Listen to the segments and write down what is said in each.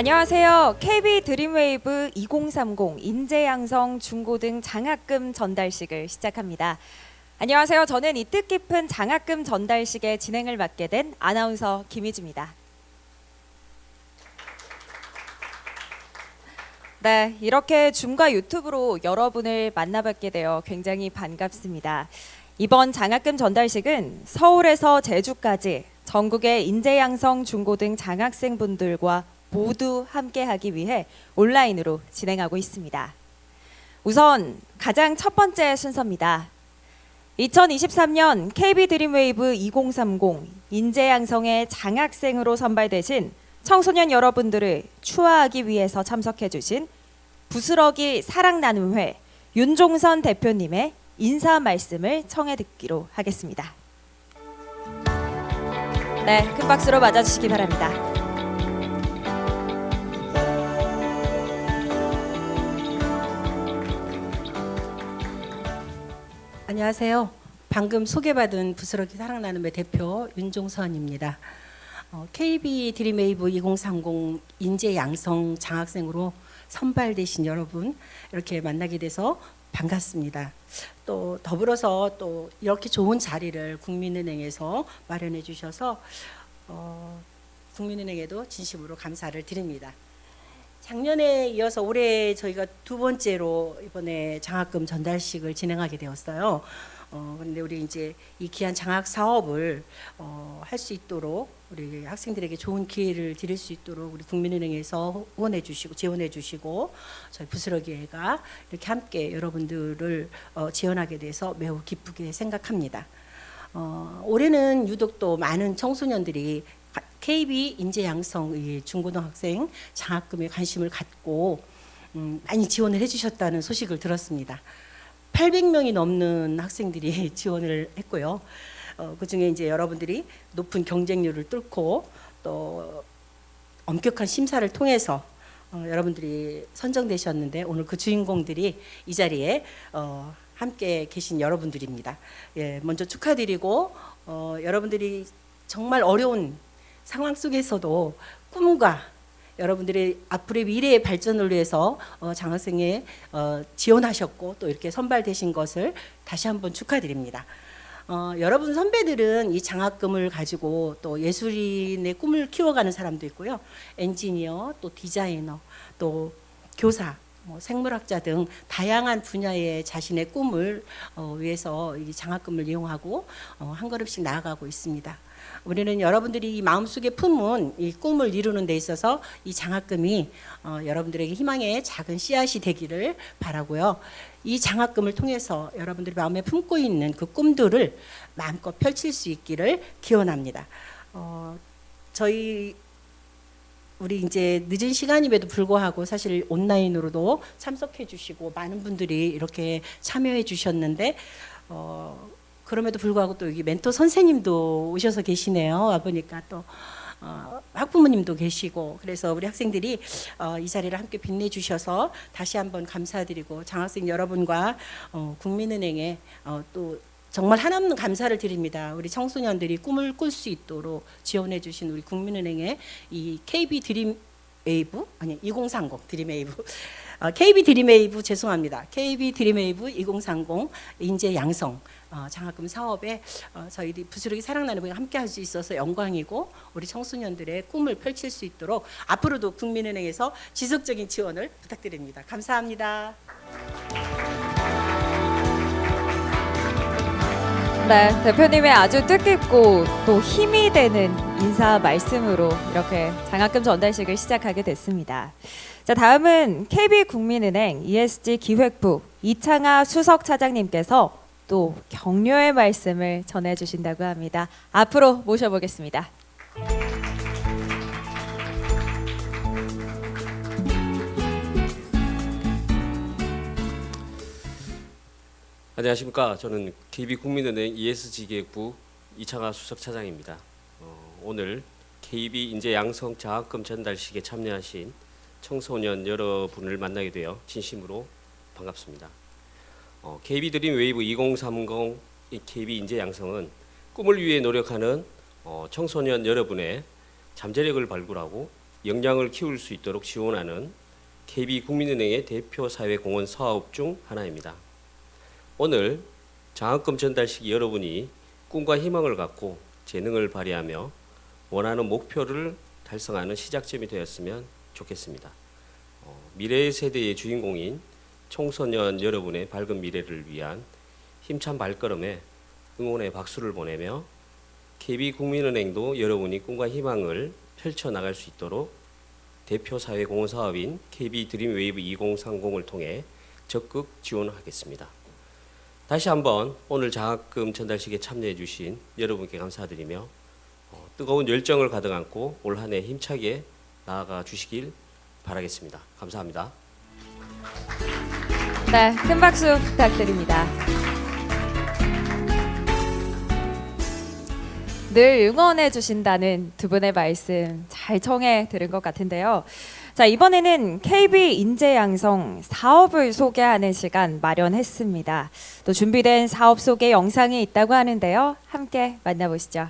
안녕하세요. KB 드림웨이브 2030 인재양성 중고등 장학금 전달식을 시작합니다. 안녕하세요. 저는 이 뜻깊은 장학금 전달식의 진행을 맡게 된 아나운서 김희주입니다. 네, 이렇게 줌과 유튜브로 여러분을 만나뵙게 되어 굉장히 반갑습니다. 이번 장학금 전달식은 서울에서 제주까지 전국의 인재양성 중고등 장학생분들과 모두 함께하기 위해 온라인으로 진행하고 있습니다. 우선 가장 첫 번째 순서입니다. 2023년 KB 드림웨이브 2030 인재양성의 장학생으로 선발되신 청소년 여러분들을 추하하기 위해서 참석해 주신 부스러기 사랑나눔회 윤종선 대표님의 인사 말씀을 청해 듣기로 하겠습니다. 네, 큰 박수로 맞아주시기 바랍니다. 안녕하세요. 방금 소개받은 부스러기 사랑나눔의 대표 윤종선입니다. KB 드림웨이브 2030 인재 양성 장학생으로 선발되신 여러분 이렇게 만나게 돼서 반갑습니다. 또 더불어서 또 이렇게 좋은 자리를 국민은행에서 마련해 주셔서 국민은행에도 진심으로 감사를 드립니다. 작년에 이어서 올해 저희가 두 번째로 이번에 장학금 전달식을 진행하게 되었어요. 그런데 우리 이제 이 귀한 장학 사업을 할 수 있도록 우리 학생들에게 좋은 기회를 드릴 수 있도록 우리 국민은행에서 후원해 주시고 지원해 주시고 저희 부스러기회가 이렇게 함께 여러분들을 지원하게 돼서 매우 기쁘게 생각합니다. 올해는 유독 또 많은 청소년들이 KB 인재양성 중고등학생 장학금에 관심을 갖고 많이 지원을 해주셨다는 소식을 들었습니다. 800명이 넘는 학생들이 지원을 했고요. 그중에 이제 여러분들이 높은 경쟁률을 뚫고 또 엄격한 심사를 통해서 여러분들이 선정되셨는데 오늘 그 주인공들이 이 자리에 함께 계신 여러분들입니다. 예, 먼저 축하드리고 여러분들이 정말 어려운 상황 속에서도 꿈과 여러분들의 앞으로의 미래의 발전을 위해서 장학생에 지원하셨고 또 이렇게 선발되신 것을 다시 한번 축하드립니다. 여러분 선배들은 이 장학금을 가지고 또 예술인의 꿈을 키워가는 사람도 있고요. 엔지니어, 또 디자이너, 또 교사, 생물학자 등 다양한 분야의 자신의 꿈을 위해서 이 장학금을 이용하고 한 걸음씩 나아가고 있습니다. 우리는 여러분들이 이 마음속에 품은 이 꿈을 이루는 데 있어서 이 장학금이 여러분들에게 희망의 작은 씨앗이 되기를 바라고요. 이 장학금을 통해서 여러분들이 마음에 품고 있는 그 꿈들을 마음껏 펼칠 수 있기를 기원합니다. 우리 이제 늦은 시간임에도 불구하고 사실 온라인으로도 참석해 주시고 많은 분들이 이렇게 참여해 주셨는데 그럼에도 불구하고 또 여기 멘토 선생님도 오셔서 계시네요. 와보니까 또 학부모님도 계시고 그래서 우리 학생들이 이 자리를 함께 빛내주셔서 다시 한번 감사드리고 장학생 여러분과 국민은행에 또 정말 한없는 감사를 드립니다. 우리 청소년들이 꿈을 꿀 수 있도록 지원해 주신 우리 국민은행의 이 KB 드림웨이브 아니 2030 드림웨이브 KB 드림웨이브 죄송합니다. KB 드림웨이브 2030 인재 양성 장학금 사업에 저희들이 부스러기 사랑나눔에 함께 할 수 있어서 영광이고 우리 청소년들의 꿈을 펼칠 수 있도록 앞으로도 국민은행에서 지속적인 지원을 부탁드립니다. 감사합니다. 네, 대표님의 아주 뜻깊고 또 힘이 되는 인사 말씀으로 이렇게 장학금 전달식을 시작하게 됐습니다. 자, 다음은 KB국민은행 ESG 기획부 이창하 수석 차장님께서 또 격려의 말씀을 전해주신다고 합니다. 앞으로 모셔보겠습니다. 안녕하십니까. 저는 KB국민은행 ESG 기획부 이창하 수석 차장입니다. 오늘 KB 인재 양성 장학금 전달식에 참여하신 청소년 여러분을 만나게 되어 진심으로 반갑습니다. KB 드림웨이브 2030 KB 인재 양성은 꿈을 위해 노력하는 청소년 여러분의 잠재력을 발굴하고 역량을 키울 수 있도록 지원하는 KB국민은행의 대표 사회공헌 사업 중 하나입니다. 오늘 장학금 전달식 여러분이 꿈과 희망을 갖고 재능을 발휘하며 원하는 목표를 달성하는 시작점이 되었으면 좋겠습니다. 미래 세대의 주인공인 청소년 여러분의 밝은 미래를 위한 힘찬 발걸음에 응원의 박수를 보내며 KB국민은행도 여러분이 꿈과 희망을 펼쳐나갈 수 있도록 대표 사회공헌 사업인 KB드림웨이브 2030을 통해 적극 지원하겠습니다. 다시 한번 오늘 장학금 전달식에 참여해 주신 여러분께 감사드리며 뜨거운 열정을 가득 안고 올 한 해 힘차게 나아가 주시길 바라겠습니다. 감사합니다. 네, 큰 박수 부탁드립니다. 늘 응원해 주신다는 두 분의 말씀 잘 청해 들은 것 같은데요. 자, 이번에는 KB 인재양성 사업을 소개하는 시간 마련했습니다. 또 준비된 사업 소개 영상이 있다고 하는데요. 함께 만나보시죠.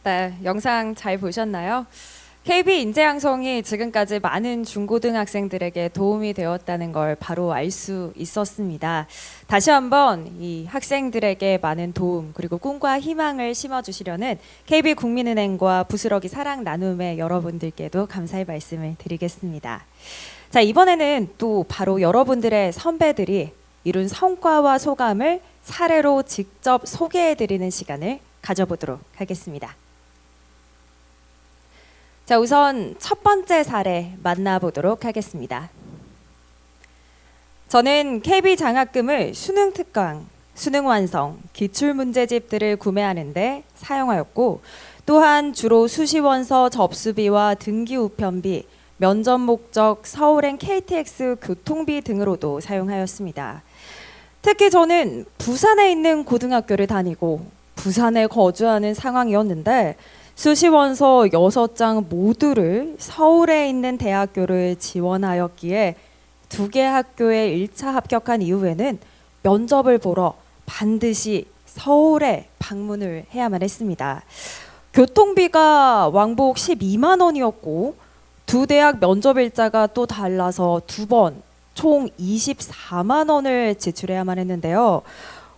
네, 영상 잘 보셨나요? KB 인재양성이 지금까지 많은 중고등학생들에게 도움이 되었다는 걸 바로 알 수 있었습니다. 다시 한번 이 학생들에게 많은 도움 그리고 꿈과 희망을 심어주시려는 KB국민은행과 부스러기 사랑 나눔의 여러분들께도 감사의 말씀을 드리겠습니다. 자, 이번에는 또 바로 여러분들의 선배들이 이룬 성과와 소감을 사례로 직접 소개해드리는 시간을 가져보도록 하겠습니다. 자, 우선 첫 번째 사례 만나보도록 하겠습니다. 저는 KB 장학금을 수능 특강, 수능 완성, 기출 문제집들을 구매하는데 사용하였고, 또한 주로 수시원서 접수비와 등기 우편비, 면접 목적 서울행 KTX 교통비 등으로도 사용하였습니다. 특히 저는 부산에 있는 고등학교를 다니고 부산에 거주하는 상황이었는데 수시원서 6장 모두를 서울에 있는 대학교를 지원하였기에 2개 학교에 1차 합격한 이후에는 면접을 보러 반드시 서울에 방문을 해야만 했습니다. 교통비가 왕복 12만 원이었고 두 대학 면접 일자가 또 달라서 2번 총 24만 원을 지출해야만 했는데요.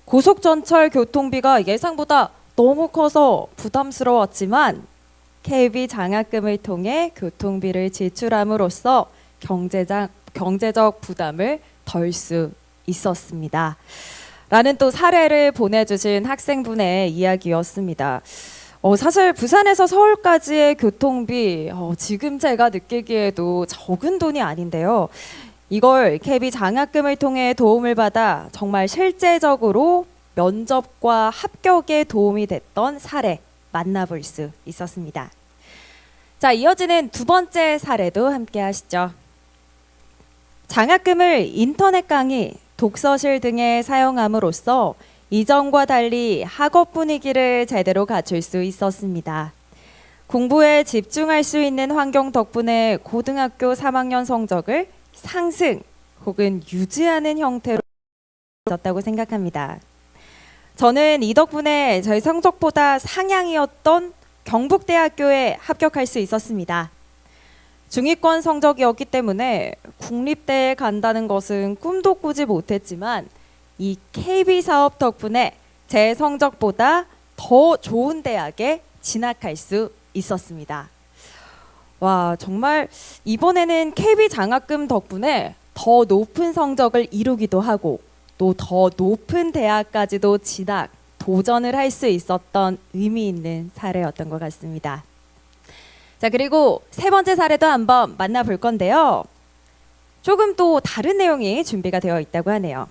고속전철 교통비가 예상보다 너무 커서 부담스러웠지만 KB 장학금을 통해 교통비를 지출함으로써 경제적 부담을 덜 수 있었습니다. 라는 또 사례를 보내주신 학생분의 이야기였습니다. 사실 부산에서 서울까지의 교통비 지금 제가 느끼기에도 적은 돈이 아닌데요. 이걸 KB 장학금을 통해 도움을 받아 정말 실제적으로 면접과 합격에 도움이 됐던 사례 만나볼 수 있었습니다. 자, 이어지는 두 번째 사례도 함께 하시죠. 장학금을 인터넷 강의, 독서실 등에 사용함으로써 이전과 달리 학업 분위기를 제대로 갖출 수 있었습니다. 공부에 집중할 수 있는 환경 덕분에 고등학교 3학년 성적을 상승 혹은 유지하는 형태로 있었다고 생각합니다. 저는 이 덕분에 저희 성적보다 상향이었던 경북대학교에 합격할 수 있었습니다. 중위권 성적이었기 때문에 국립대에 간다는 것은 꿈도 꾸지 못했지만 이 KB 사업 덕분에 제 성적보다 더 좋은 대학에 진학할 수 있었습니다. 와, 정말 이번에는 KB 장학금 덕분에 더 높은 성적을 이루기도 하고 또 더 높은 대학까지도 진학, 도전을 할 수 있었던 의미 있는 사례였던 것 같습니다. 자, 그리고 세 번째 사례도 한번 만나볼 건데요. 조금 또 다른 내용이 준비가 되어 있다고 하네요.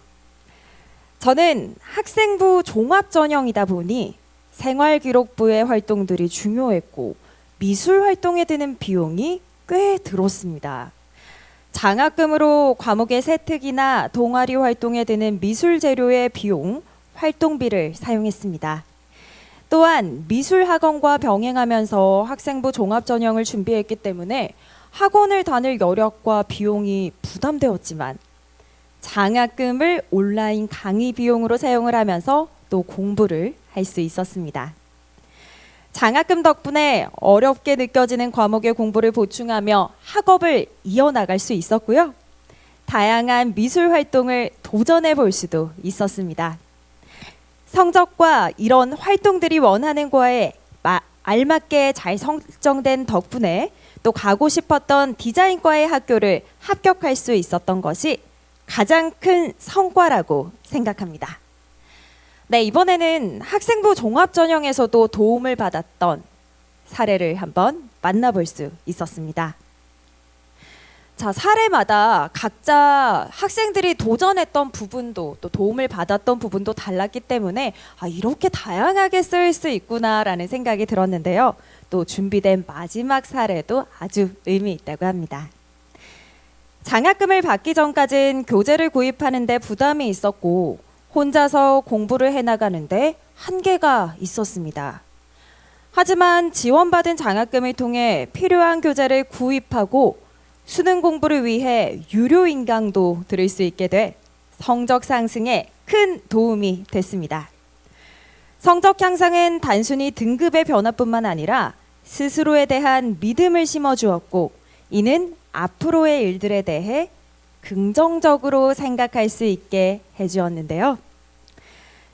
저는 학생부 종합 전형이다 보니 생활기록부의 활동들이 중요했고 미술 활동에 드는 비용이 꽤 들었습니다. 장학금으로 과목의 세특이나 동아리 활동에 드는 미술 재료의 비용, 활동비를 사용했습니다. 또한 미술 학원과 병행하면서 학생부 종합 전형을 준비했기 때문에 학원을 다닐 여력과 비용이 부담되었지만 장학금을 온라인 강의 비용으로 사용을 하면서 또 공부를 할 수 있었습니다. 장학금 덕분에 어렵게 느껴지는 과목의 공부를 보충하며 학업을 이어나갈 수 있었고요. 다양한 미술 활동을 도전해 볼 수도 있었습니다. 성적과 이런 활동들이 원하는 과에 알맞게 잘 설정된 덕분에 또 가고 싶었던 디자인과의 학교를 합격할 수 있었던 것이 가장 큰 성과라고 생각합니다. 네, 이번에는 학생부 종합 전형에서도 도움을 받았던 사례를 한번 만나볼 수 있었습니다. 자, 사례마다 각자 학생들이 도전했던 부분도 또 도움을 받았던 부분도 달랐기 때문에 이렇게 다양하게 쓰일 수 있구나라는 생각이 들었는데요. 또 준비된 마지막 사례도 아주 의미 있다고 합니다. 장학금을 받기 전까진 교재를 구입하는 데 부담이 있었고 혼자서 공부를 해나가는데 한계가 있었습니다. 하지만 지원받은 장학금을 통해 필요한 교재를 구입하고 수능 공부를 위해 유료 인강도 들을 수 있게 돼 성적 상승에 큰 도움이 됐습니다. 성적 향상은 단순히 등급의 변화뿐만 아니라 스스로에 대한 믿음을 심어주었고 이는 앞으로의 일들에 대해 긍정적으로 생각할 수 있게 해주었는데요.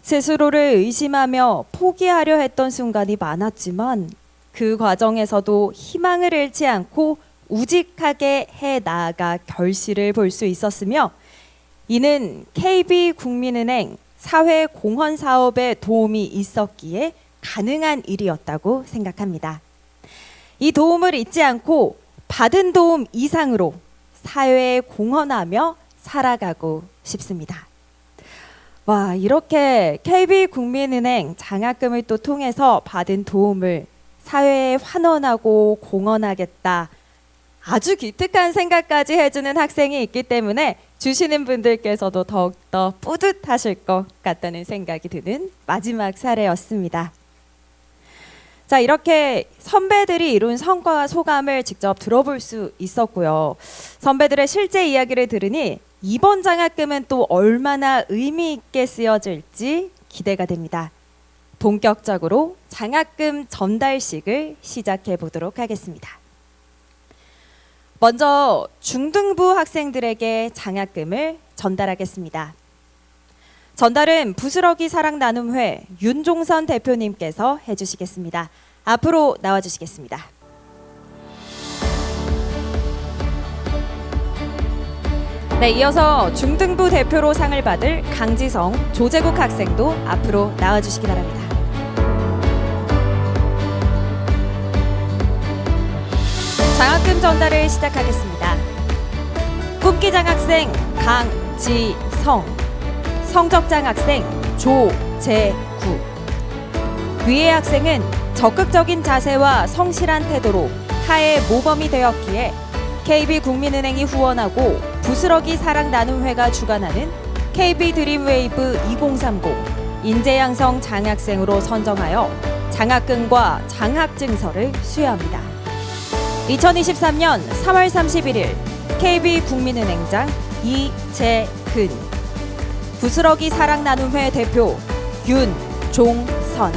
스스로를 의심하며 포기하려 했던 순간이 많았지만 그 과정에서도 희망을 잃지 않고 우직하게 해 나아가 결실을 볼 수 있었으며 이는 KB국민은행 사회공헌 사업에 도움이 있었기에 가능한 일이었다고 생각합니다. 이 도움을 잊지 않고 받은 도움 이상으로 사회에 공헌하며 살아가고 싶습니다. 와, 이렇게 KB국민은행 장학금을 또 통해서 받은 도움을 사회에 환원하고 공헌하겠다. 아주 기특한 생각까지 해주는 학생이 있기 때문에 주시는 분들께서도 더욱더 뿌듯하실 것 같다는 생각이 드는 마지막 사례였습니다. 자, 이렇게 선배들이 이룬 성과와 소감을 직접 들어볼 수 있었고요. 선배들의 실제 이야기를 들으니 이번 장학금은 또 얼마나 의미 있게 쓰여질지 기대가 됩니다. 본격적으로 장학금 전달식을 시작해 보도록 하겠습니다. 먼저 중등부 학생들에게 장학금을 전달하겠습니다. 전달은 부스러기 사랑나눔회 윤종선 대표님께서 해주시겠습니다. 앞으로 나와주시겠습니다. 네, 이어서 중등부 대표로 상을 받을 강지성, 조재국 학생도 앞으로 나와주시기 바랍니다. 장학금 전달을 시작하겠습니다. 꿈기장 학생 강지성, 성적장 학생 조재국, 이재구. 위의 학생은 적극적인 자세와 성실한 태도로 타의 모범이 되었기에 KB국민은행이 후원하고 부스러기 사랑나눔회가 주관하는 KB드림웨이브 2030 인재양성 장학생으로 선정하여 장학금과 장학증서를 수여합니다. 2023년 3월 31일 KB국민은행장 이재근, 부스러기 사랑나눔회 대표 윤종선.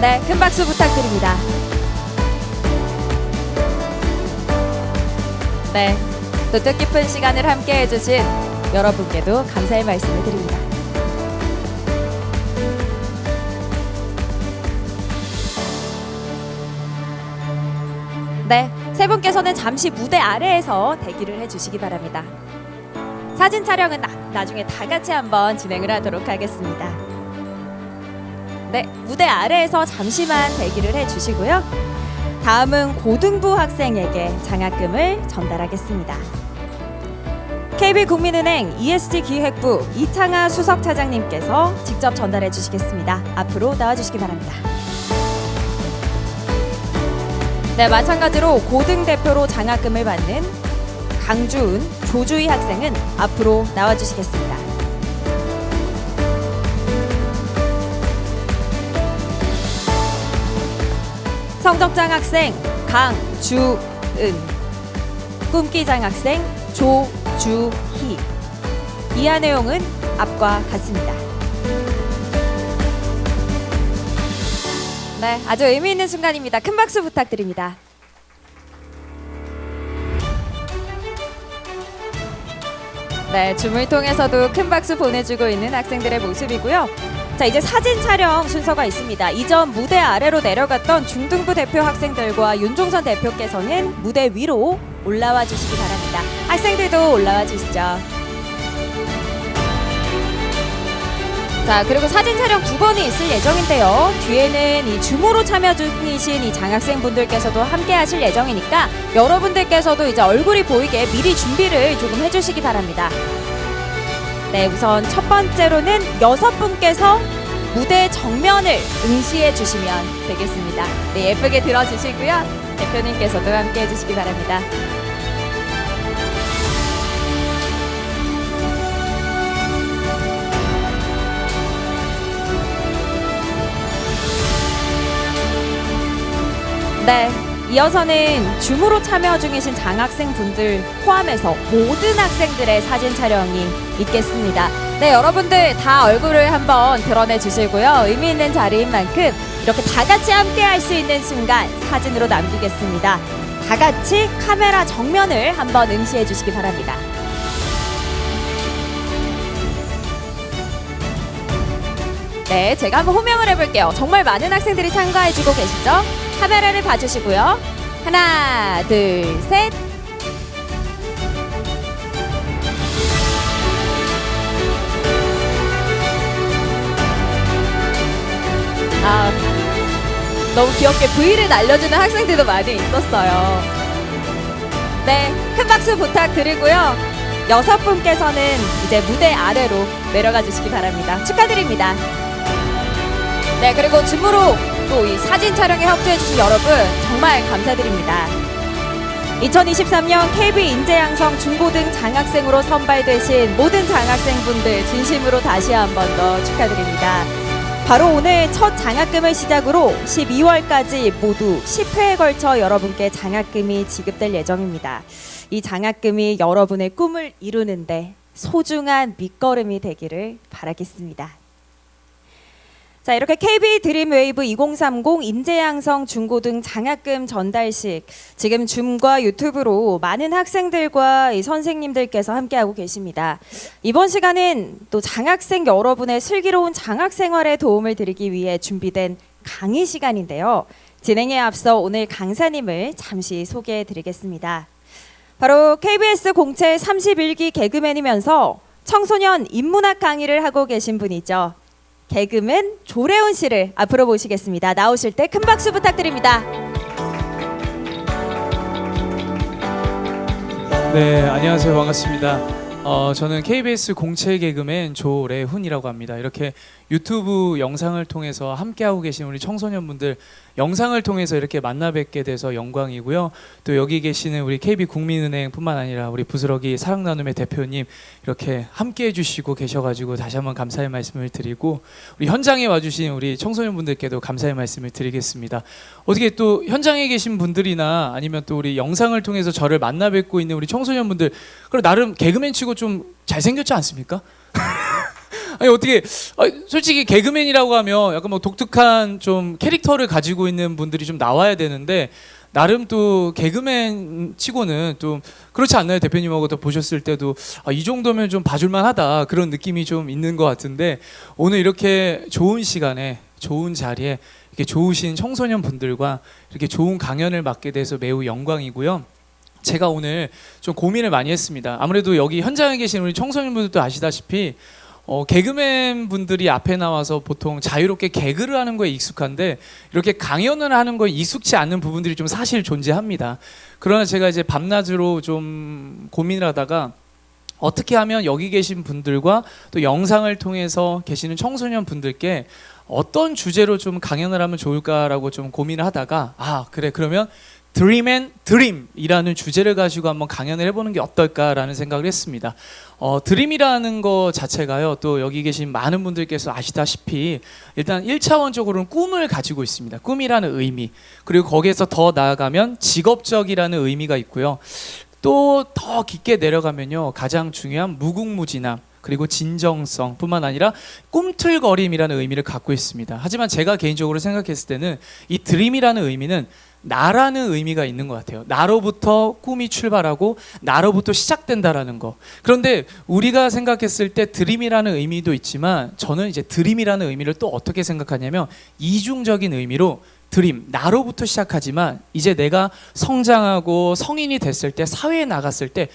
네, 큰 박수 부탁드립니다. 네, 또 뜻깊은 시간을 함께 해주신 여러분께도 감사의 말씀을 드립니다. 네, 세 분께서는 잠시 무대 아래에서 대기를 해주시기 바랍니다. 사진 촬영은 나중에 다 같이 한번 진행을 하도록 하겠습니다. 네, 무대 아래에서 잠시만 대기를 해주시고요. 다음은 고등부 학생에게 장학금을 전달하겠습니다. KB국민은행 ESG 기획부 이창하 수석차장님께서 직접 전달해 주시겠습니다. 앞으로 나와주시기 바랍니다. 네, 마찬가지로 고등 대표로 장학금을 받는 강주은, 조주희 학생은 앞으로 나와주시겠습니다. 성적장 학생 강주은, 꿈기장 학생 조주희. 이하 내용은 앞과 같습니다. 네, 아주 의미 있는 순간입니다. 큰 박수 부탁드립니다. 네, 줌을 통해서도 큰 박수 보내주고 있는 학생들의 모습이고요. 자, 이제 사진 촬영 순서가 있습니다. 이전 무대 아래로 내려갔던 중등부 대표 학생들과 윤종선 대표께서는 무대 위로 올라와 주시기 바랍니다. 학생들도 올라와 주시죠. 자, 그리고 사진 촬영 2번이 있을 예정인데요. 뒤에는 이 줌으로 참여 중이신 이 장학생분들께서도 함께 하실 예정이니까 여러분들께서도 이제 얼굴이 보이게 미리 준비를 조금 해주시기 바랍니다. 네, 우선 첫 번째로는 6분께서 무대 정면을 응시해 주시면 되겠습니다. 네, 예쁘게 들어주시고요. 대표님께서도 함께 해주시기 바랍니다. 네, 이어서는 줌으로 참여 중이신 장학생분들 포함해서 모든 학생들의 사진 촬영이 있겠습니다. 네, 여러분들 다 얼굴을 한번 드러내 주시고요. 의미 있는 자리인 만큼 이렇게 다 같이 함께 할 수 있는 순간 사진으로 남기겠습니다. 다 같이 카메라 정면을 한번 응시해 주시기 바랍니다. 네, 제가 한번 호명을 해볼게요. 정말 많은 학생들이 참가해주고 계시죠? 카메라를 봐주시고요. 하나, 둘, 셋. 아, 너무 귀엽게 V를 날려주는 학생들도 많이 있었어요. 네, 큰 박수 부탁드리고요. 6분께서는 이제 무대 아래로 내려가 주시기 바랍니다. 축하드립니다. 네, 그리고 줌으로 또 이 사진 촬영에 협조해주신 여러분 정말 감사드립니다. 2023년 KB 인재양성 중고등 장학생으로 선발되신 모든 장학생분들 진심으로 다시 한 번 더 축하드립니다. 바로 오늘 첫 장학금을 시작으로 12월까지 모두 10회에 걸쳐 여러분께 장학금이 지급될 예정입니다. 이 장학금이 여러분의 꿈을 이루는데 소중한 밑거름이 되기를 바라겠습니다. 자, 이렇게 KB 드림웨이브 2030 인재양성 중고등 장학금 전달식, 지금 줌과 유튜브로 많은 학생들과 이 선생님들께서 함께하고 계십니다. 이번 시간은 또 장학생 여러분의 슬기로운 장학생활에 도움을 드리기 위해 준비된 강의 시간인데요. 진행에 앞서 오늘 강사님을 잠시 소개해 드리겠습니다. 바로 KBS 공채 31기 개그맨이면서 청소년 인문학 강의를 하고 계신 분이죠. 개그맨 조래훈 씨를 앞으로 모시겠습니다. 나오실 때 큰 박수 부탁드립니다. 네, 안녕하세요. 반갑습니다. 저는 KBS 공채 개그맨 조래훈이라고 합니다. 이렇게 유튜브 영상을 통해서 함께하고 계신 우리 청소년분들 영상을 통해서 이렇게 만나 뵙게 돼서 영광이고요. 또 여기 계시는 우리 KB국민은행뿐만 아니라 우리 부스러기 사랑나눔의 대표님 이렇게 함께해 주시고 계셔가지고 다시 한번 감사의 말씀을 드리고 우리 현장에 와주신 우리 청소년분들께도 감사의 말씀을 드리겠습니다. 어떻게 또 현장에 계신 분들이나 아니면 또 우리 영상을 통해서 저를 만나 뵙고 있는 우리 청소년분들 그리고 나름 개그맨 치고 좀 잘생겼지 않습니까? 아니 어떻게 솔직히 개그맨이라고 하면 약간 뭐 독특한 좀 캐릭터를 가지고 있는 분들이 좀 나와야 되는데 나름 또 개그맨 치고는 좀 그렇지 않나요? 대표님하고 또 보셨을 때도 이 정도면 좀 봐줄만하다 그런 느낌이 좀 있는 것 같은데 오늘 이렇게 좋은 시간에 좋은 자리에 이렇게 좋으신 청소년 분들과 이렇게 좋은 강연을 맡게 돼서 매우 영광이고요. 제가 오늘 좀 고민을 많이 했습니다. 아무래도 여기 현장에 계신 우리 청소년분들도 아시다시피 개그맨 분들이 앞에 나와서 보통 자유롭게 개그를 하는 거에 익숙한데 이렇게 강연을 하는 거에 익숙치 않는 부분들이 좀 사실 존재합니다. 그러나 제가 이제 밤낮으로 좀 고민을 하다가 어떻게 하면 여기 계신 분들과 또 영상을 통해서 계시는 청소년 분들께 어떤 주제로 좀 강연을 하면 좋을까라고 좀 고민을 하다가 그래 그러면 Dream and Dream이라는 주제를 가지고 한번 강연을 해보는 게 어떨까라는 생각을 했습니다. 드림이라는 거 자체가요. 또 여기 계신 많은 분들께서 아시다시피 일단 1차원적으로는 꿈을 가지고 있습니다. 꿈이라는 의미. 그리고 거기에서 더 나아가면 직업적이라는 의미가 있고요. 또 더 깊게 내려가면요. 가장 중요한 무궁무진함. 그리고 진정성 뿐만 아니라 꿈틀거림이라는 의미를 갖고 있습니다. 하지만 제가 개인적으로 생각했을 때는 이 드림이라는 의미는 나라는 의미가 있는 것 같아요. 나로부터 꿈이 출발하고 나로부터 시작된다라는 거. 그런데 우리가 생각했을 때 드림이라는 의미도 있지만 저는 이제 드림이라는 의미를 또 어떻게 생각하냐면 이중적인 의미로 드림, 나로부터 시작하지만 이제 내가 성장하고 성인이 됐을 때 사회에 나갔을 때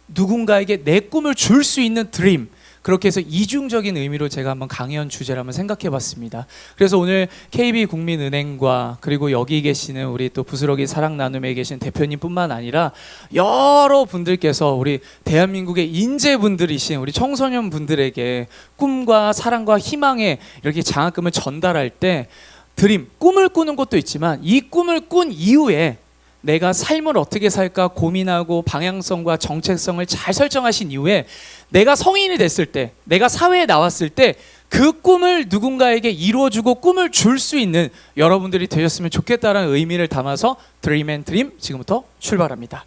누군가에게 내 꿈을 줄 수 있는 드림. 그렇게 해서 이중적인 의미로 제가 한번 강연 주제를 한번 생각해 봤습니다. 그래서 오늘 KB국민은행과 그리고 여기 계시는 우리 또 부스러기 사랑나눔에 계신 대표님뿐만 아니라 여러 분들께서 우리 대한민국의 인재분들이신 우리 청소년 분들에게 꿈과 사랑과 희망의 이렇게 장학금을 전달할 때 드림, 꿈을 꾸는 것도 있지만 이 꿈을 꾼 이후에 내가 삶을 어떻게 살까 고민하고 방향성과 정체성을 잘 설정하신 이후에 내가 성인이 됐을 때, 내가 사회에 나왔을 때 그 꿈을 누군가에게 이루어주고 꿈을 줄 수 있는 여러분들이 되셨으면 좋겠다라는 의미를 담아서 Dream and Dream 지금부터 출발합니다.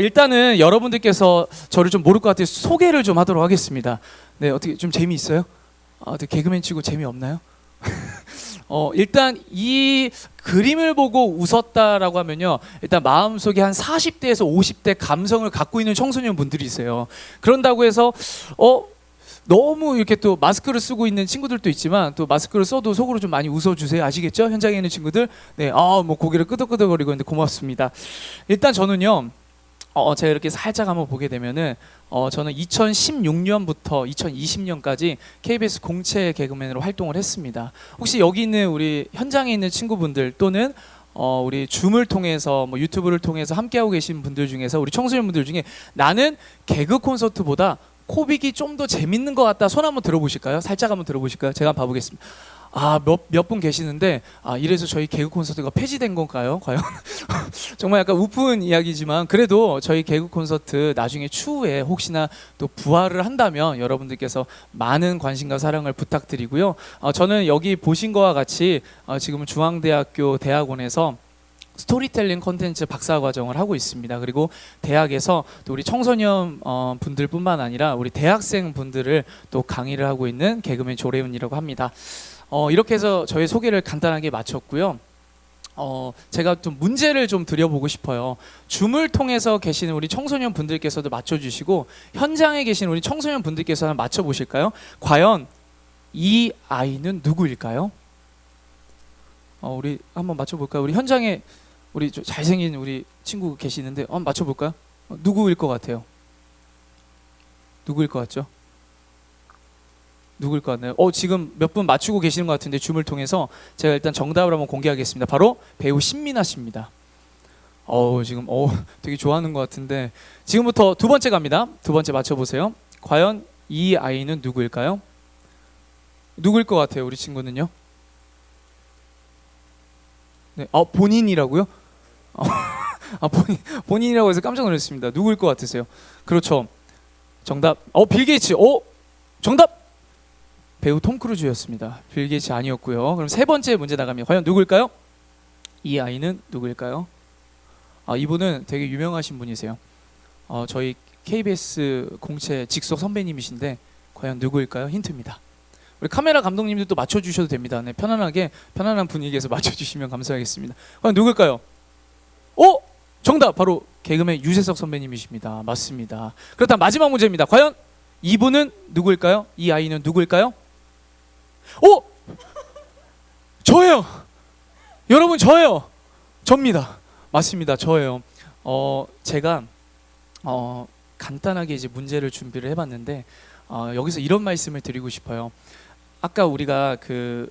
일단은 여러분들께서 저를 좀 모를 것 같아서 소개를 좀 하도록 하겠습니다. 네, 어떻게 좀 재미있어요? 어떻게 개그맨 치고 재미없나요? 일단 이 그림을 보고 웃었다라고 하면요. 일단 마음속에 한 40대에서 50대 감성을 갖고 있는 청소년 분들이세요. 그런다고 해서 너무 이렇게 또 마스크를 쓰고 있는 친구들도 있지만 또 마스크를 써도 속으로 좀 많이 웃어주세요. 아시겠죠? 현장에 있는 친구들. 네, 뭐 고개를 끄덕끄덕거리고 있는데 고맙습니다. 일단 저는요. 제가 이렇게 살짝 한번 보게 되면은 저는 2016년부터 2020년까지 KBS 공채 개그맨으로 활동을 했습니다. 혹시 여기 있는 우리 현장에 있는 친구분들 또는 우리 줌을 통해서 뭐 유튜브를 통해서 함께하고 계신 분들 중에서 우리 청소년분들 중에 나는 개그 콘서트보다 코빅이 좀 더 재밌는 것 같다 손 한번 들어보실까요? 살짝 한번 들어보실까요? 제가 한번 봐보겠습니다. 몇 분 계시는데 이래서 저희 개그 콘서트가 폐지된 건가요? 과연? 정말 약간 우픈 이야기지만 그래도 저희 개그 콘서트 나중에 추후에 혹시나 또 부활을 한다면 여러분들께서 많은 관심과 사랑을 부탁드리고요. 저는 여기 보신 거와 같이 지금은 중앙대학교 대학원에서 스토리텔링 콘텐츠 박사과정을 하고 있습니다. 그리고 대학에서 또 우리 청소년 분들뿐만 아니라 우리 대학생 분들을 또 강의를 하고 있는 개그맨 조래훈이라고 합니다. 이렇게 해서 저의 소개를 간단하게 마쳤고요. 제가 좀 문제를 좀 드려보고 싶어요. 줌을 통해서 계시는 우리 청소년 분들께서도 맞춰주시고 현장에 계신 우리 청소년 분들께서 한번 맞춰보실까요? 과연 이 아이는 누구일까요? 우리 한번 맞춰볼까요? 우리 현장에 우리 잘생긴 우리 친구 계시는데 한번 맞춰볼까요? 누구일 것 같아요? 누구일 것 같죠? 누구일 것 같나요? 지금 몇 분 맞추고 계시는 것 같은데 줌을 통해서 제가 일단 정답을 한번 공개하겠습니다. 바로 배우 신민아 씨입니다. 지금 되게 좋아하는 것 같은데 지금부터 두 번째 갑니다. 두 번째 맞춰보세요. 과연 이 아이는 누구일까요? 누구일 것 같아요, 우리 친구는요? 네, 본인이라고요? 본인이라고 해서 깜짝 놀랐습니다. 누구일 것 같으세요? 그렇죠. 정답. 빌 게이츠. 정답. 배우 톰 크루즈였습니다. 빌 게이츠 아니었고요. 그럼 세 번째 문제 나갑니다. 과연 누구일까요? 이 아이는 누구일까요? 이분은 되게 유명하신 분이세요. 저희 KBS 공채 직속 선배님이신데 과연 누구일까요? 힌트입니다. 우리 카메라 감독님들도 맞춰주셔도 됩니다. 네, 편안한 분위기에서 맞춰주시면 감사하겠습니다. 과연 누구일까요? 정답 바로 개그맨 유재석 선배님이십니다. 맞습니다. 그렇다면 마지막 문제입니다. 과연 이분은 누구일까요? 이 아이는 누구일까요? 저예요. 여러분 저예요. 접니다. 맞습니다. 저예요. 제가 간단하게 이제 문제를 준비를 해봤는데 여기서 이런 말씀을 드리고 싶어요. 아까 우리가 그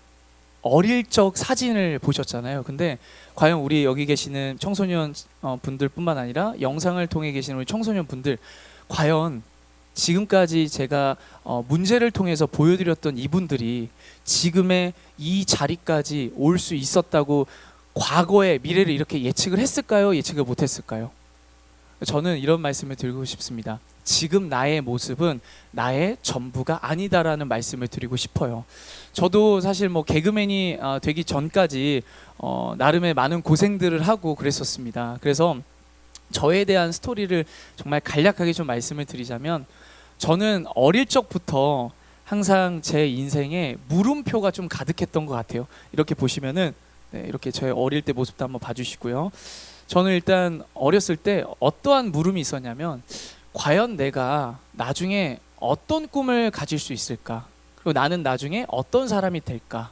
어릴 적 사진을 보셨잖아요. 근데 과연 우리 여기 계시는 청소년 분들뿐만 아니라 영상을 통해 계시는 우리 청소년 분들 과연 지금까지 제가 문제를 통해서 보여드렸던 이분들이 지금의 이 자리까지 올 수 있었다고 과거의 미래를 이렇게 예측을 했을까요? 예측을 못했을까요? 저는 이런 말씀을 드리고 싶습니다. 지금 나의 모습은 나의 전부가 아니다라는 말씀을 드리고 싶어요. 저도 사실 뭐 개그맨이 되기 전까지 나름의 많은 고생들을 하고 그랬었습니다. 그래서 저에 대한 스토리를 정말 간략하게 좀 말씀을 드리자면 저는 어릴 적부터 항상 제 인생에 물음표가 좀 가득했던 것 같아요. 이렇게 보시면은 이렇게 저의 어릴 때 모습도 한번 봐주시고요. 저는 일단 어렸을 때 어떠한 물음이 있었냐면 과연 내가 나중에 어떤 꿈을 가질 수 있을까? 그리고 나는 나중에 어떤 사람이 될까?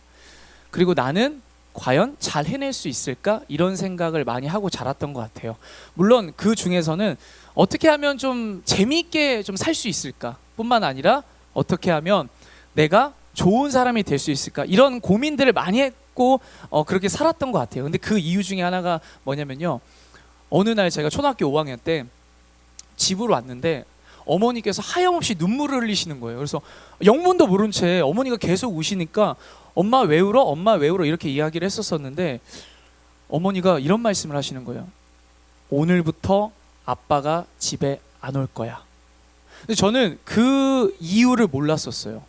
그리고 나는 과연 잘 해낼 수 있을까? 이런 생각을 많이 하고 자랐던 것 같아요. 물론 그 중에서는 어떻게 하면 좀 재미있게 좀 살 수 있을까? 뿐만 아니라 어떻게 하면 내가 좋은 사람이 될 수 있을까? 이런 고민들을 많이 했고 그렇게 살았던 것 같아요. 근데 그 이유 중에 하나가 뭐냐면요. 어느 날 제가 초등학교 5학년 때 집으로 왔는데 어머니께서 하염없이 눈물을 흘리시는 거예요. 그래서 영문도 모른 채 어머니가 계속 우시니까 엄마 왜 울어? 엄마 왜 울어? 이렇게 이야기를 했었었는데 어머니가 이런 말씀을 하시는 거예요. 오늘부터 아빠가 집에 안 올 거야. 근데 저는 그 이유를 몰랐었어요.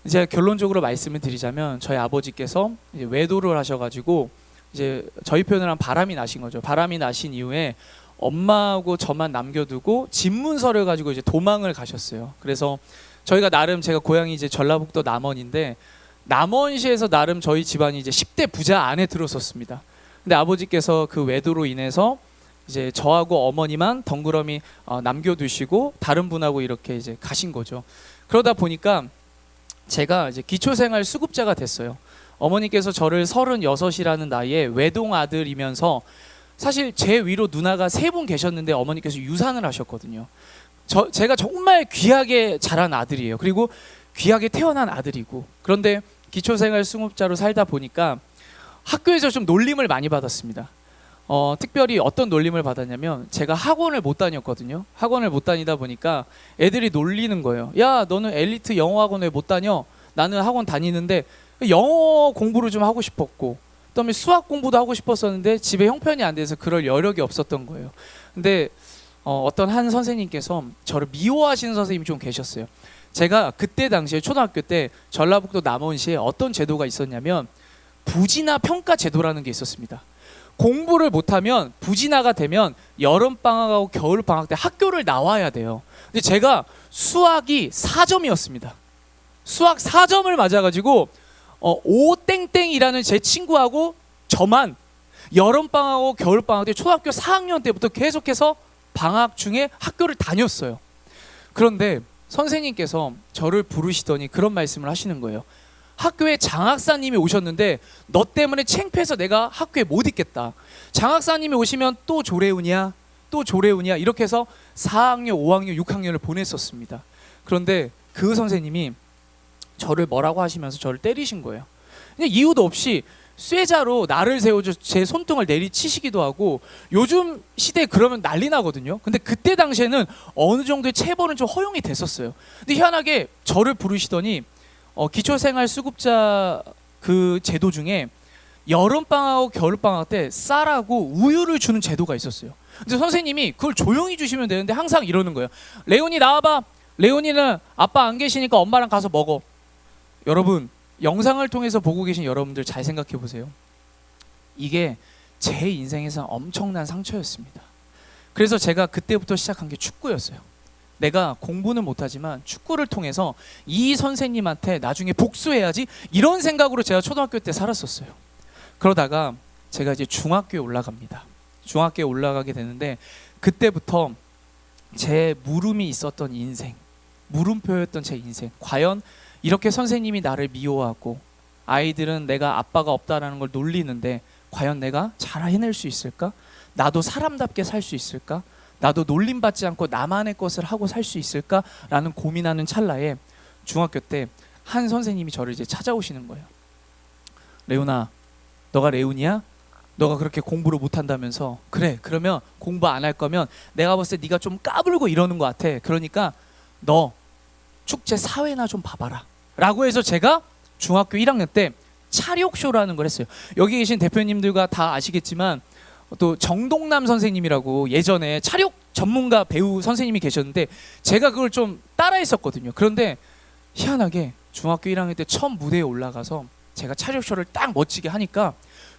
이제 결론적으로 말씀을 드리자면 저희 아버지께서 이제 외도를 하셔가지고 이제 저희 표현을 하면 바람이 나신 거죠. 바람이 나신 이후에 엄마하고 저만 남겨두고 집문서를 가지고 이제 도망을 가셨어요. 그래서 저희가 나름 제가 고향이 이제 전라북도 남원인데 남원시에서 나름 저희 집안이 이제 10대 부자 안에 들었었습니다. 근데 아버지께서 그 외도로 인해서 이제 저하고 어머니만 덩그러니 남겨두시고 다른 분하고 이렇게 이제 가신 거죠. 그러다 보니까 제가 이제 기초생활 수급자가 됐어요. 어머니께서 저를 36이라는 나이에 외동 아들이면서 사실 제 위로 누나가 3분 계셨는데 어머니께서 유산을 하셨거든요. 제가 정말 귀하게 자란 아들이에요. 그리고 귀하게 태어난 아들이고 그런데 기초생활 수급자로 살다 보니까 학교에서 좀 놀림을 많이 받았습니다. 특별히 어떤 놀림을 받았냐면 제가 학원을 못 다녔거든요. 학원을 못 다니다 보니까 애들이 놀리는 거예요. 야 너는 엘리트 영어 학원 왜 못 다녀? 나는 학원 다니는데 영어 공부를 좀 하고 싶었고 그다음에 수학 공부도 하고 싶었었는데 집에 형편이 안 돼서 그럴 여력이 없었던 거예요. 근데 어떤 한 선생님께서 저를 미워하시는 선생님이 좀 계셨어요. 제가 그때 당시에 초등학교 때 전라북도 남원시에 어떤 제도가 있었냐면 부진화 평가 제도라는 게 있었습니다. 공부를 못하면 부진화가 되면 여름방학하고 겨울방학 때 학교를 나와야 돼요. 근데 제가 수학이 4점이었습니다. 수학 4점을 맞아가지고 오땡땡이라는 제 친구하고 저만 여름방학하고 겨울방학 때 초등학교 4학년 때부터 계속해서 방학 중에 학교를 다녔어요. 그런데 선생님께서 저를 부르시더니 그런 말씀을 하시는 거예요. 학교에 장학사님이 오셨는데 너 때문에 창피해서 내가 학교에 못 있겠다. 장학사님이 오시면 또 조례우냐 또 조례우냐 이렇게 해서 4학년 5학년 6학년을 보냈었습니다. 그런데 그 선생님이 저를 뭐라고 하시면서 저를 때리신 거예요. 그냥 이유도 없이 쇠자로 나를 세워줘 제 손등을 내리치시기도 하고 요즘 시대에 그러면 난리 나거든요. 근데 그때 당시에는 어느 정도의 체벌은 좀 허용이 됐었어요. 근데 희한하게 저를 부르시더니 기초생활수급자 그 제도 중에 여름방학하고 겨울방학 때 쌀하고 우유를 주는 제도가 있었어요. 근데 선생님이 그걸 조용히 주시면 되는데 항상 이러는 거예요. 레온이 나와봐. 레온이는 아빠 안 계시니까 엄마랑 가서 먹어. 여러분, 영상을 통해서 보고 계신 여러분들 잘 생각해 보세요. 이게 제 인생에서 엄청난 상처였습니다. 그래서 제가 그때부터 시작한 게 축구였어요. 내가 공부는 못하지만 축구를 통해서 이 선생님한테 나중에 복수해야지, 이런 생각으로 제가 초등학교 때 살았었어요. 그러다가 제가 이제 중학교에 올라갑니다. 중학교에 올라가게 되는데 그때부터 제 물음이 있었던 인생, 물음표였던 제 인생, 과연 이렇게 선생님이 나를 미워하고 아이들은 내가 아빠가 없다라는 걸 놀리는데 과연 내가 잘 해낼 수 있을까? 나도 사람답게 살 수 있을까? 나도 놀림받지 않고 나만의 것을 하고 살 수 있을까? 라는 고민하는 찰나에 중학교 때 한 선생님이 저를 이제 찾아오시는 거예요. 레온아, 너가 레온이야? 너가 그렇게 공부를 못한다면서. 그래, 그러면 공부 안 할 거면 내가 봤을 때 네가 좀 까불고 이러는 것 같아. 그러니까 너 축제 사회나 좀 봐봐라 라고 해서 제가 중학교 1학년 때 차력쇼라는 걸 했어요. 여기 계신 대표님들과 다 아시겠지만 또 정동남 선생님이라고 예전에 차력 전문가 배우 선생님이 계셨는데 제가 그걸 좀 따라했었거든요. 그런데 희한하게 중학교 1학년 때 처음 무대에 올라가서 제가 차력쇼를 딱 멋지게 하니까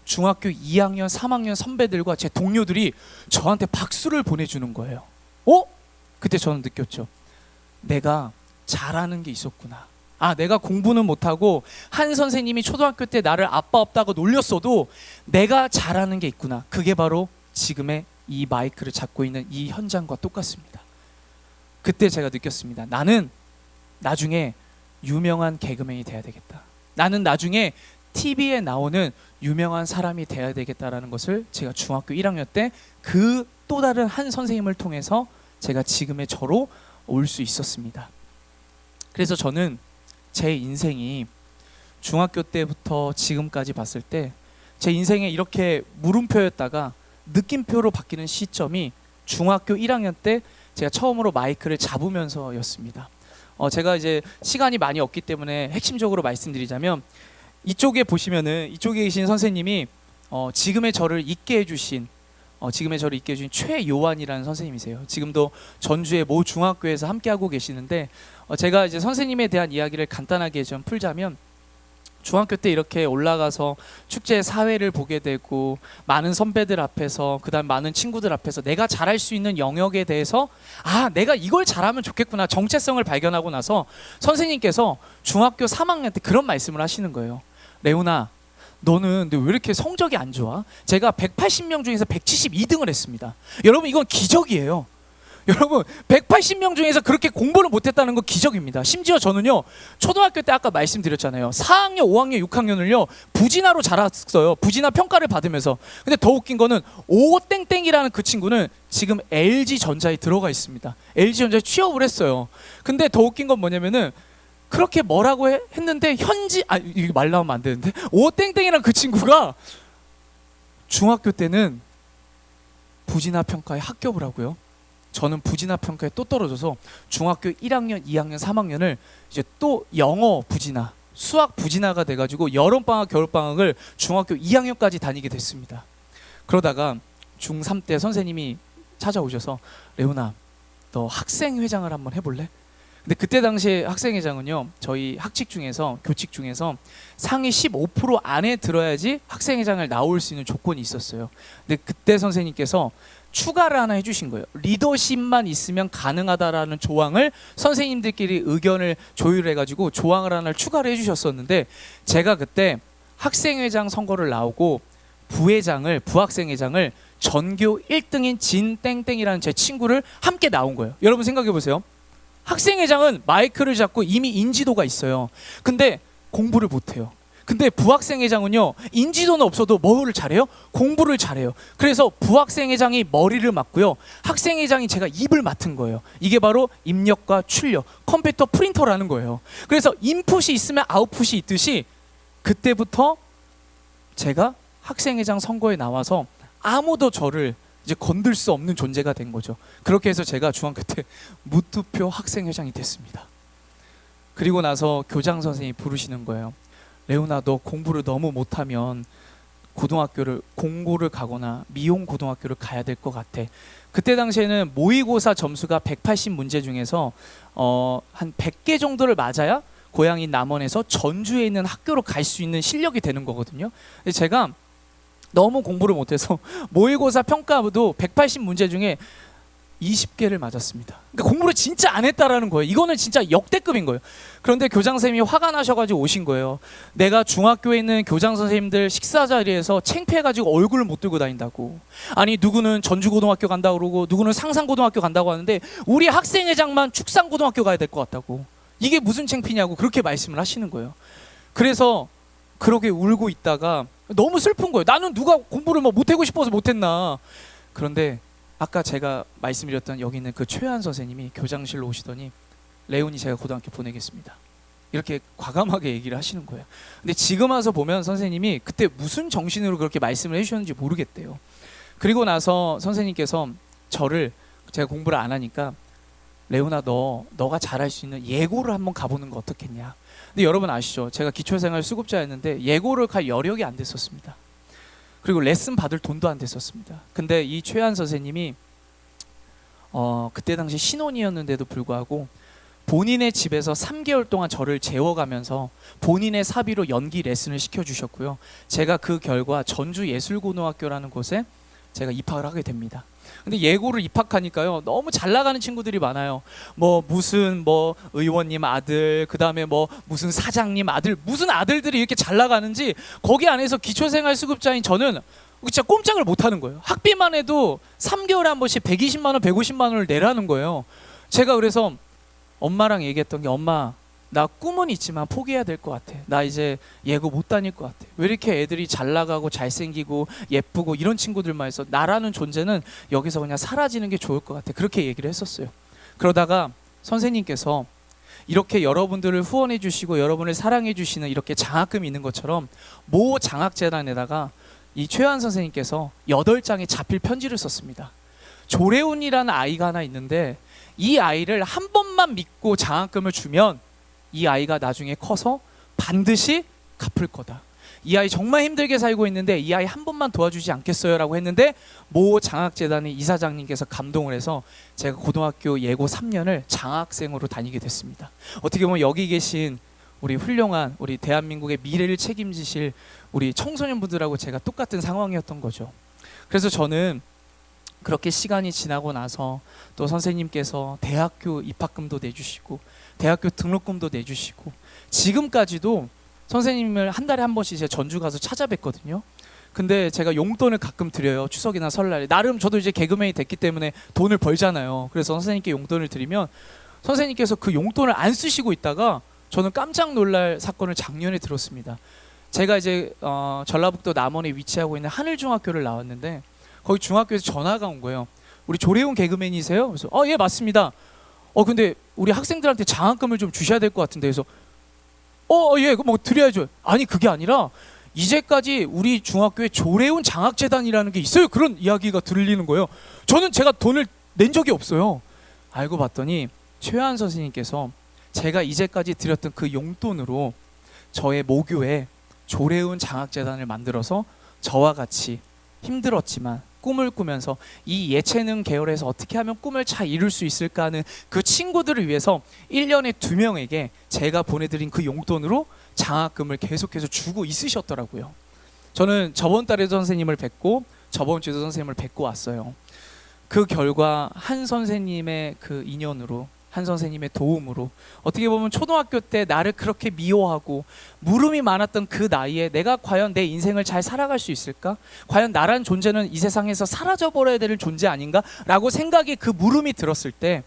중학교 2학년, 3학년 선배들과 제 동료들이 저한테 박수를 보내주는 거예요. 그때 저는 느꼈죠. 내가 잘하는 게 있었구나. 내가 공부는 못하고 한 선생님이 초등학교 때 나를 아빠 없다고 놀렸어도 내가 잘하는 게 있구나. 그게 바로 지금의 이 마이크를 잡고 있는 이 현장과 똑같습니다. 그때 제가 느꼈습니다. 나는 나중에 유명한 개그맨이 돼야 되겠다. 나는 나중에 TV에 나오는 유명한 사람이 돼야 되겠다라는 것을 제가 중학교 1학년 때 그 또 다른 한 선생님을 통해서 제가 지금의 저로 올 수 있었습니다. 그래서 저는 제 인생이 중학교 때부터 지금까지 봤을 때 제 인생에 이렇게 물음표였다가 느낌표로 바뀌는 시점이 중학교 1학년 때 제가 처음으로 마이크를 잡으면서였습니다. 제가 이제 시간이 많이 없기 때문에 핵심적으로 말씀드리자면 이쪽에 보시면은 이쪽에 계신 선생님이 지금의 저를 있게 해주신 최요한이라는 선생님이세요. 지금도 전주의 모 중학교에서 함께하고 계시는데 제가 이제 선생님에 대한 이야기를 간단하게 좀 풀자면 중학교 때 이렇게 올라가서 축제 사회를 보게 되고 많은 선배들 앞에서 그다음 많은 친구들 앞에서 내가 잘할 수 있는 영역에 대해서 내가 이걸 잘하면 좋겠구나 정체성을 발견하고 나서 선생님께서 중학교 3학년 때 그런 말씀을 하시는 거예요. 레온아, 너는 근데 왜 이렇게 성적이 안 좋아? 제가 180명 중에서 172등을 했습니다. 여러분 이건 기적이에요. 여러분 180명 중에서 그렇게 공부를 못했다는 건 기적입니다. 심지어 저는요 초등학교 때 아까 말씀드렸잖아요. 4학년, 5학년, 6학년을요 부진하로 자랐어요. 부진하 평가를 받으면서. 근데 더 웃긴 거는 오땡땡이라는 그 친구는 지금 LG전자에 들어가 있습니다. LG전자에 취업을 했어요. 근데 더 웃긴 건 뭐냐면은 그렇게 뭐라고 했는데 이거 말 나오면 안 되는데 오땡땡이라는 그 친구가 중학교 때는 부진하 평가에 합격을 하고요. 저는 부진하 평가에 또 떨어져서 중학교 1학년, 2학년, 3학년을 이제 또 영어 부진하, 수학 부진하가 돼가지고 여름방학, 겨울방학을 중학교 2학년까지 다니게 됐습니다. 그러다가 중3 때 선생님이 찾아오셔서 레온아, 너 학생회장을 한번 해볼래? 근데 그때 당시에 학생회장은요 저희 학칙 중에서 교칙 중에서 상위 15% 안에 들어야지 학생회장을 나올 수 있는 조건이 있었어요. 근데 그때 선생님께서 추가를 하나 해주신 거예요. 리더십만 있으면 가능하다라는 조항을 선생님들끼리 의견을 조율해가지고 조항을 하나 추가를 해주셨었는데 제가 그때 학생회장 선거를 나오고 부학생회장을 전교 1등인 진땡땡이라는 제 친구를 함께 나온 거예요. 여러분 생각해 보세요. 학생회장은 마이크를 잡고 이미 인지도가 있어요. 근데 공부를 못해요. 근데 부학생회장은요 인지도는 없어도 뭐를 잘해요? 공부를 잘해요. 그래서 부학생회장이 머리를 맡고요 학생회장이 제가 입을 맡은 거예요. 이게 바로 입력과 출력, 컴퓨터 프린터라는 거예요. 그래서 인풋이 있으면 아웃풋이 있듯이 그때부터 제가 학생회장 선거에 나와서 아무도 저를 이제 건들 수 없는 존재가 된 거죠. 그렇게 해서 제가 중학교 때 무투표 학생회장이 됐습니다. 그리고 나서 교장 선생님이 부르시는 거예요. 레오나, 너 공부를 너무 못하면 고등학교를 공고를 가거나 미용 고등학교를 가야 될 것 같아. 그때 당시에는 모의고사 점수가 180 문제 중에서 한 100개 정도를 맞아야 고향인 남원에서 전주에 있는 학교로 갈 수 있는 실력이 되는 거거든요. 근데 제가 너무 공부를 못해서 모의고사 평가도 180 문제 중에 20개를 맞았습니다. 그러니까 공부를 진짜 안 했다라는 거예요. 이거는 진짜 역대급인 거예요. 그런데 교장 선생님이 화가 나셔가지고 오신 거예요. 내가 중학교에 있는 교장 선생님들 식사 자리에서 창피해가지고 얼굴을 못 들고 다닌다고. 아니, 누구는 전주고등학교 간다고 그러고 누구는 상산고등학교 간다고 하는데 우리 학생회장만 축산고등학교 가야 될 것 같다고. 이게 무슨 창피냐고 그렇게 말씀을 하시는 거예요. 그래서 그렇게 울고 있다가 너무 슬픈 거예요. 나는 누가 공부를 뭐 못하고 싶어서 못했나. 그런데 아까 제가 말씀드렸던 여기 있는 그 최한 선생님이 교장실로 오시더니 레온이 제가 고등학교 보내겠습니다. 이렇게 과감하게 얘기를 하시는 거예요. 근데 지금 와서 보면 선생님이 그때 무슨 정신으로 그렇게 말씀을 해주셨는지 모르겠대요. 그리고 나서 선생님께서 저를, 제가 공부를 안 하니까 레온아, 너가 잘할 수 있는 예고를 한번 가보는 거 어떻겠냐. 근데 여러분 아시죠? 제가 기초생활 수급자였는데 예고를 갈 여력이 안 됐었습니다. 그리고 레슨 받을 돈도 안 됐었습니다. 근데 이 최한 선생님이 그때 당시 신혼이었는데도 불구하고 본인의 집에서 3개월 동안 저를 재워가면서 본인의 사비로 연기 레슨을 시켜주셨고요. 제가 그 결과 전주예술고등학교라는 곳에 제가 입학을 하게 됩니다. 근데 예고를 입학하니까요, 너무 잘 나가는 친구들이 많아요. 무슨 의원님 아들, 그 다음에 무슨 사장님 아들, 무슨 아들들이 이렇게 잘 나가는지 거기 안에서 기초생활 수급자인 저는 진짜 꼼짝을 못 하는 거예요. 학비만 해도 3개월에 한 번씩 120만 원, 150만 원을 내라는 거예요. 제가 그래서 엄마랑 얘기했던 게, 엄마, 나 꿈은 있지만 포기해야 될 것 같아. 나 이제 예고 못 다닐 것 같아. 왜 이렇게 애들이 잘 나가고 잘생기고 예쁘고 이런 친구들만 해서 나라는 존재는 여기서 그냥 사라지는 게 좋을 것 같아. 그렇게 얘기를 했었어요. 그러다가 선생님께서 이렇게 여러분들을 후원해 주시고 여러분을 사랑해 주시는 이렇게 장학금이 있는 것처럼 모 장학재단에다가 이 최한 선생님께서 8장의 자필 편지를 썼습니다. 조래훈이라는 아이가 하나 있는데 이 아이를 한 번만 믿고 장학금을 주면 이 아이가 나중에 커서 반드시 갚을 거다. 이 아이 정말 힘들게 살고 있는데 이 아이 한 번만 도와주지 않겠어요? 라고 했는데 모 장학재단의 이사장님께서 감동을 해서 제가 고등학교 예고 3년을 장학생으로 다니게 됐습니다. 어떻게 보면 여기 계신 우리 훌륭한 우리 대한민국의 미래를 책임지실 우리 청소년분들하고 제가 똑같은 상황이었던 거죠. 그래서 저는 그렇게 시간이 지나고 나서 또 선생님께서 대학교 입학금도 내주시고 대학교 등록금도 내주시고 지금까지도 선생님을 한 달에 한 번씩 제가 전주 가서 찾아뵙거든요. 근데 제가 용돈을 가끔 드려요. 추석이나 설날에. 나름 저도 이제 개그맨이 됐기 때문에 돈을 벌잖아요. 그래서 선생님께 용돈을 드리면 선생님께서 그 용돈을 안 쓰시고 있다가 저는 깜짝 놀랄 사건을 작년에 들었습니다. 제가 이제 전라북도 남원에 위치하고 있는 하늘중학교를 나왔는데 거기 중학교에서 전화가 온 거예요. 우리 조래훈 개그맨이세요? 그래서 예, 맞습니다. 근데 우리 학생들한테 장학금을 좀 주셔야 될 것 같은데. 그래서 예, 뭐 드려야죠. 아니, 그게 아니라 이제까지 우리 중학교에 조래훈 장학재단이라는 게 있어요. 그런 이야기가 들리는 거예요. 저는 제가 돈을 낸 적이 없어요. 알고 봤더니 최한 선생님께서 제가 이제까지 드렸던 그 용돈으로 저의 모교에 조래훈 장학재단을 만들어서 저와 같이 힘들었지만 꿈을 꾸면서 이 예체능 계열에서 어떻게 하면 꿈을 잘 이룰 수 있을까 하는 그 친구들을 위해서 1년에 2명에게 제가 보내드린 그 용돈으로 장학금을 계속해서 주고 있으셨더라고요. 저는 저번 달에도 선생님을 뵙고 저번 주에도 선생님을 뵙고 왔어요. 그 결과 한 선생님의 그 인연으로, 한 선생님의 도움으로 어떻게 보면 초등학교 때 나를 그렇게 미워하고 물음이 많았던 그 나이에 내가 과연 내 인생을 잘 살아갈 수 있을까? 과연 나란 존재는 이 세상에서 사라져버려야 되는 존재 아닌가? 라고 생각이 그 물음이 들었을 때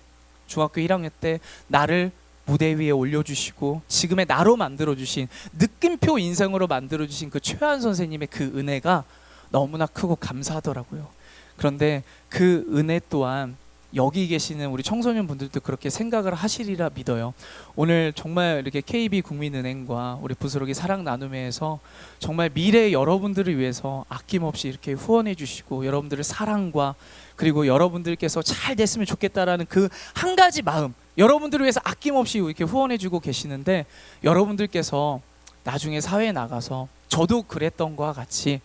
중학교 1학년 때 나를 무대 위에 올려주시고 지금의 나로 만들어주신 느낌표 인생으로 만들어주신 그 최한 선생님의 그 은혜가 너무나 크고 감사하더라고요. 그런데 그 은혜 또한 여기 계시는 우리 청소년분들도 그렇게 생각을 하시리라 믿어요. 오늘 정말 이렇게 KB 국민은행과 우리 부스러기 사랑 나눔회에서 정말 미래 여러분들을 위해서 아낌없이 이렇게 후원해 주시고 여러분들의 사랑과 그리고 여러분들께서 잘 됐으면 좋겠다라는 그 한 가지 마음, 여러분들을 위해서 아낌없이 이렇게 후원해 주고 계시는데, 여러분들께서 나중에 사회에 나가서 저도 그랬던 것과 같이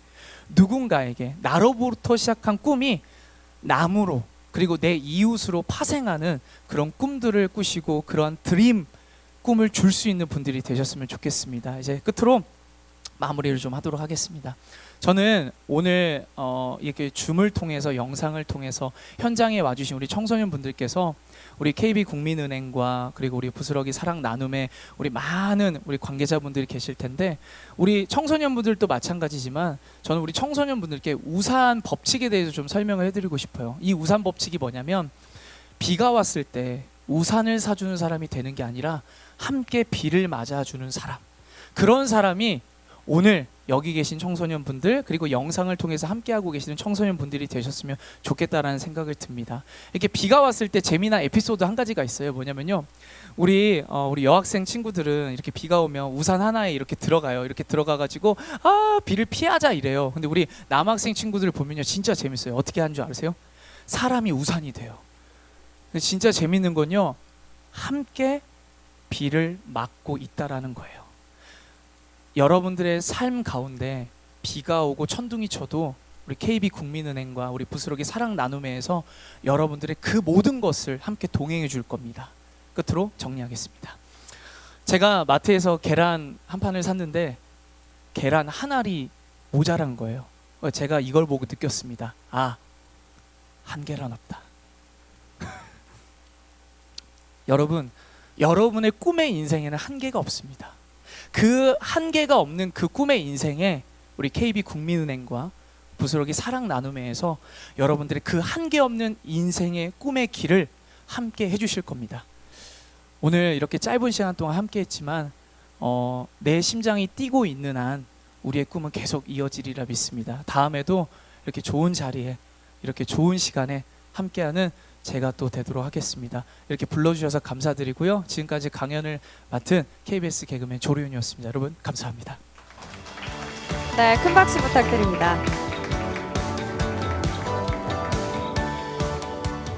누군가에게 나로부터 시작한 꿈이 남으로 그리고 내 이웃으로 파생하는 그런 꿈들을 꾸시고 그러한 드림 꿈을 줄 수 있는 분들이 되셨으면 좋겠습니다. 이제 끝으로 마무리를 좀 하도록 하겠습니다. 저는 오늘 이렇게 줌을 통해서 영상을 통해서 현장에 와주신 우리 청소년분들께서 우리 KB국민은행과 그리고 우리 부스러기 사랑 나눔에 우리 많은 우리 관계자분들이 계실 텐데, 우리 청소년분들도 마찬가지지만 저는 우리 청소년분들께 우산 법칙에 대해서 좀 설명을 해드리고 싶어요. 이 우산 법칙이 뭐냐면, 비가 왔을 때 우산을 사주는 사람이 되는 게 아니라 함께 비를 맞아주는 사람, 그런 사람이 오늘 여기 계신 청소년분들 그리고 영상을 통해서 함께하고 계시는 청소년분들이 되셨으면 좋겠다라는 생각을 듭니다. 이렇게 비가 왔을 때 재미난 에피소드 한 가지가 있어요. 뭐냐면요, 우리 여학생 친구들은 이렇게 비가 오면 우산 하나에 이렇게 들어가요. 이렇게 들어가가지고 비를 피하자 이래요. 근데 우리 남학생 친구들 보면요, 진짜 재밌어요. 어떻게 하는 줄 아세요? 사람이 우산이 돼요. 근데 진짜 재밌는 건요, 함께 비를 맞고 있다라는 거예요. 여러분들의 삶 가운데 비가 오고 천둥이 쳐도 우리 KB국민은행과 우리 부스러기 사랑 나눔회에서 여러분들의 그 모든 것을 함께 동행해 줄 겁니다. 끝으로 정리하겠습니다. 제가 마트에서 계란 한 판을 샀는데 계란 한 알이 모자란 거예요. 제가 이걸 보고 느꼈습니다. 한 계란 없다. 여러분, 여러분의 꿈의 인생에는 한계가 없습니다. 그 한계가 없는 그 꿈의 인생에 우리 KB국민은행과 부스러기 사랑 나눔회에서 여러분들의 그 한계 없는 인생의 꿈의 길을 함께 해주실 겁니다. 오늘 이렇게 짧은 시간 동안 함께 했지만 내 심장이 뛰고 있는 한 우리의 꿈은 계속 이어지리라 믿습니다. 다음에도 이렇게 좋은 자리에 이렇게 좋은 시간에 함께하는 제가 또 되도록 하겠습니다. 이렇게 불러주셔서 감사드리고요. 지금까지 강연을 맡은 KBS 개그맨 조류윤이었습니다. 여러분 감사합니다. 네, 큰 박수 부탁드립니다.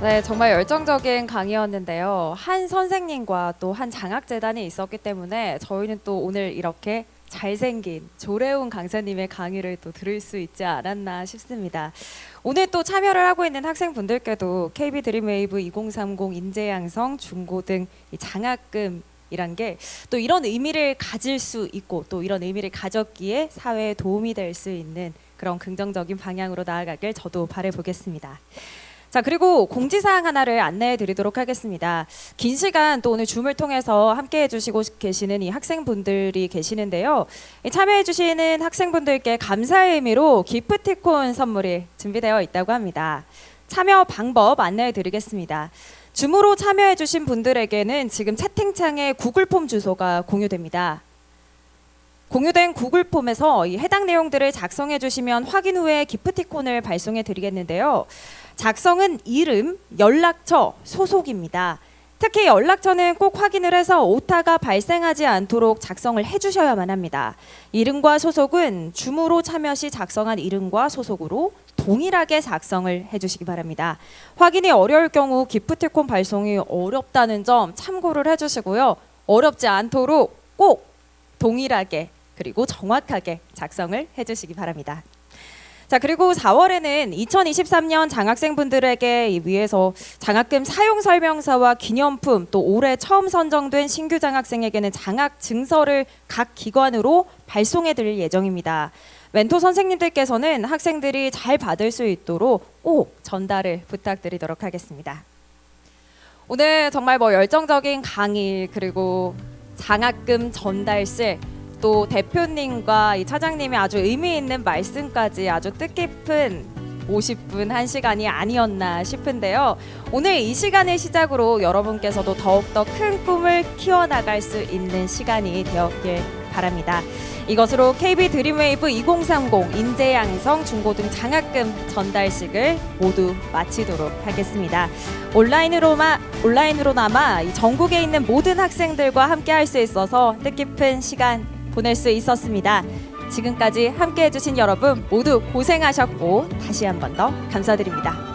네, 정말 열정적인 강의였는데요. 한 선생님과 또 한 장학재단이 있었기 때문에 저희는 또 오늘 이렇게 잘생긴 조래훈 강사님의 강의를 또 들을 수 있지 않았나 싶습니다. 오늘 또 참여를 하고 있는 학생분들께도 KB 드림웨이브 2030 인재양성 중고등 장학금이란 게 또 이런 의미를 가질 수 있고 또 이런 의미를 가졌기에 사회에 도움이 될 수 있는 그런 긍정적인 방향으로 나아가길 저도 바라보겠습니다. 자, 그리고 공지사항 하나를 안내해 드리도록 하겠습니다. 긴 시간 또 오늘 줌을 통해서 함께 해주시고 계시는 이 학생분들이 계시는데요. 참여해 주시는 학생분들께 감사의 의미로 기프티콘 선물이 준비되어 있다고 합니다. 참여 방법 안내해 드리겠습니다. 줌으로 참여해 주신 분들에게는 지금 채팅창에 구글 폼 주소가 공유됩니다. 공유된 구글 폼에서 이 해당 내용들을 작성해 주시면 확인 후에 기프티콘을 발송해 드리겠는데요. 작성은 이름, 연락처, 소속입니다. 특히 연락처는 꼭 확인을 해서 오타가 발생하지 않도록 작성을 해주셔야만 합니다. 이름과 소속은 줌으로 참여 시 작성한 이름과 소속으로 동일하게 작성을 해주시기 바랍니다. 확인이 어려울 경우 기프티콘 발송이 어렵다는 점 참고를 해주시고요. 어렵지 않도록 꼭 동일하게 그리고 정확하게 작성을 해주시기 바랍니다. 자, 그리고 4월에는 2023년 장학생분들에게 위해서 장학금 사용 설명서와 기념품, 또 올해 처음 선정된 신규 장학생에게는 장학 증서를 각 기관으로 발송해 드릴 예정입니다. 멘토 선생님들께서는 학생들이 잘 받을 수 있도록 꼭 전달을 부탁드리도록 하겠습니다. 오늘 정말 열정적인 강의 그리고 장학금 전달실 또 대표님과 이 차장님의 아주 의미 있는 말씀까지 아주 뜻깊은 50분 1시간이 아니었나 싶은데요. 오늘 이 시간을 시작으로 여러분께서도 더욱더 큰 꿈을 키워나갈 수 있는 시간이 되었길 바랍니다. 이것으로 KB 드림웨이브 2030 인재양성 중고등 장학금 전달식을 모두 마치도록 하겠습니다. 온라인으로나마 이 전국에 있는 모든 학생들과 함께 할 수 있어서 뜻깊은 시간 보낼 수 있었습니다. 지금까지 함께 해주신 여러분 모두 고생하셨고 다시 한 번 더 감사드립니다.